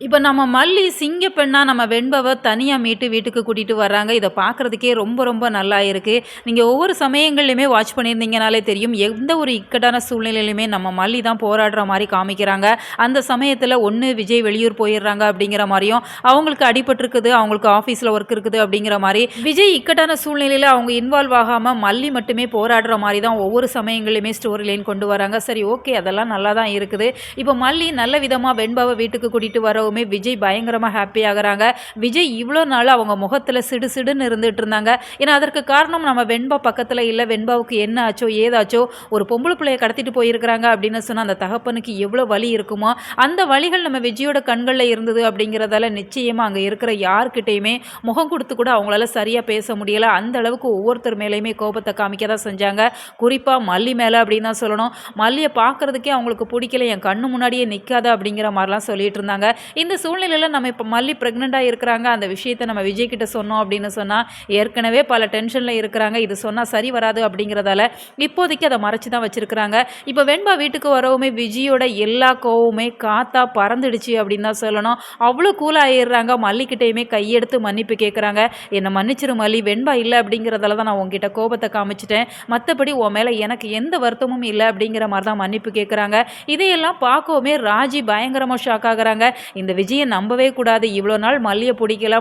இப்போ நம்ம மல்லி சிங்க பெண்ணா நம்ம வெண்பாவ தனியா மீட்டு வீட்டுக்கு கூட்டிட்டு வர்றாங்க. இத பார்க்கறதுக்கே ரொம்ப ரொம்ப நல்லா இருக்கு. நீங்க ஒவ்வொரு சமயங்கள்லயுமே வாட்ச் பண்ணியிருந்தீங்கனாலே தெரியும். எந்த ஒரு இக்கட்டான சூழ்நிலையிலுமே நம்ம மல்லி தான் போராடுற மாரி காமிக்கிறாங்க. அந்த சமயத்துல ஒண்ணு விஜய் வெளியூர் போயிடுறாங்க அப்படிங்கிற மாரியும், அவங்களுக்கு அடிபட்டுருக்குது, அவங்களுக்கு ஆஃபீஸ்ல ஒர்க் இருக்குது அப்படிங்கிற மாரி, விஜய் இக்கட்டான சூழ்நிலையில அவங்க இன்வால்வ் ஆகாம மல்லி மட்டுமே போராடுற மாரி தான் ஒவ்வொரு சமயங்கள்லயுமே ஸ்டோரி லைன் கொண்டு வராங்க. சரி ஓகே அதெல்லாம் நல்லா தான் இருக்குது. இப்போ மல்லி நல்ல விதமா வெண்பாவ வீட்டுக்கு கூட்டிட்டு வரவுமே விஜய் பயங்கரமா ஹாப்பி ஆகுறாங்க. விஜய் இவ்வளோ நாள் அவங்க முகத்துல சிடு சிடுன்னு இருந்துட்டு இருந்தாங்க. ஏன்னா அதற்கு காரணம் நம்ம வெண்பா பக்கத்துல இல்ல. வெண்பாவுக்கு என்ன ஆச்சோ ஏதாச்சோ ஒரு பொம்பளை பிள்ளைய கடத்திட்டு போயிருக்கிறாங்க அப்படின்னு சொன்னா அந்த தகப்பனுக்கு எவ்வளோ வலி இருக்குமோ அந்த வலிகள் நம்ம விஜயோட கண்கள்ல இருந்தது அப்படிங்கிறதால நிச்சயமா அங்க இருக்கிற யார்கிட்டயுமே முகம் கொடுத்து கூட அவங்களால சரியா பேச முடியல. அந்த அளவுக்கு ஒவ்வொருத்தர் மேலேயுமே கோபத்தை காமிக்க தான் செஞ்சாங்க. குறிப்பா மல்லி மேல அப்படின்னு தான் சொல்லணும். மல்லியை பார்க்கறதுக்கே அவங்களுக்கு பிடிக்கல, என் கண்ணு முன்னாடியே நிக்காத அப்படிங்கிற மாதிரிலாம் சொல்லிட்டு இருந்தாங்க. இந்த சூழ்நிலையில நம்ம இப்போ மல்லி ப்ரெக்னெண்ட்டாக இருக்கிறாங்க, அந்த விஷயத்தை நம்ம விஜய் கிட்ட சொன்னோம் அப்படின்னு சொன்னால் ஏற்கனவே பல டென்ஷனில் இருக்கிறாங்க, இது சொன்னால் சரி வராது அப்படிங்கிறதால இப்போதைக்கு அதை மறைச்சி தான் வச்சுருக்கிறாங்க. இப்போ வெண்பா வீட்டுக்கு வரவுமே விஜயோட எல்லா கோவமே காத்தா பறந்துடுச்சு அப்படின்னு தான் சொல்லணும். அவ்வளோ கூலாக ஆயிடுறாங்க. மல்லிக்கிட்டையுமே கையெடுத்து மன்னிப்பு கேட்குறாங்க. என்னை மன்னிச்சிரு மல்லி, வெண்பா இல்லை அப்படிங்கிறதால தான் நான் உங்ககிட்ட கோபத்தை காமிச்சிட்டேன், மற்றபடி உன் மேலே எனக்கு எந்த வருத்தமும் இல்லை அப்படிங்கிற மாதிரி தான் மன்னிப்பு கேட்குறாங்க. இதையெல்லாம் பார்க்கவுமே ராஜி பயங்கரமாக ஷாக் ஆகுறாங்க. இந்த விஜயை நம்பவே கூடாது, இவ்வளோ நாள் மல்லியை பிடிக்கல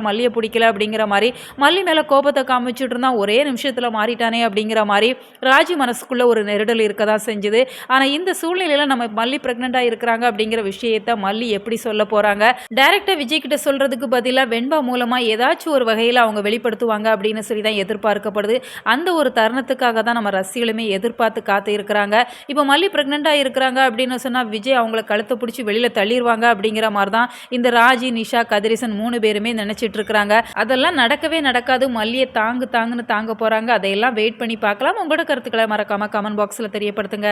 அப்படிங்கிற மாதிரி மல்லி மேலே கோபத்தை காமிச்சுட்டு இருந்தான், ஒரே நிமிஷத்தில் மாறிட்டானே அப்படிங்கிற மாதிரி ராஜி மனசுக்குள்ளே ஒரு நெருடல் இருக்க தான் செஞ்சுது. ஆனால் இந்த சூழ்நிலையில் நம்ம மல்லி ப்ரெக்னெண்ட்டாக இருக்கிறாங்க அப்படிங்கிற விஷயத்தை மல்லி எப்படி சொல்ல போகிறாங்க, டைரெக்டாக விஜய் கிட்ட சொல்கிறதுக்கு பதிலாக வெண்பா மூலமாக ஏதாச்சும் ஒரு வகையில் அவங்க வெளிப்படுத்துவாங்க அப்படின்னு சொல்லி தான் எதிர்பார்க்கப்படுது. அந்த ஒரு தருணத்துக்காக தான் நம்ம ரசிகளுமே எதிர்பார்த்து காத்து இருக்கிறாங்க. இப்போ மல்லி ப்ரெக்னெண்ட்டாக இருக்கிறாங்க அப்படின்னு சொன்னால் விஜய் அவங்கள கழுத்தை பிடிச்சி வெளியில் தள்ளிடுவாங்க அப்படிங்கிற மாதிரி தான் இந்த ராஜி, நிஷா, கதிரேசன் 3 பேருமே நினைச்சிட்டு இருக்கிறாங்க. அதெல்லாம் நடக்கவே நடக்காது. மல்லியை தாங்குன்னு தாங்க போறாங்க. அதையெல்லாம் வெயிட் பண்ணி பார்க்கலாம். உங்களோட கருத்துக்களை மறக்காம கமெண்ட் பாக்ஸ்ல தெரியப்படுத்துங்க.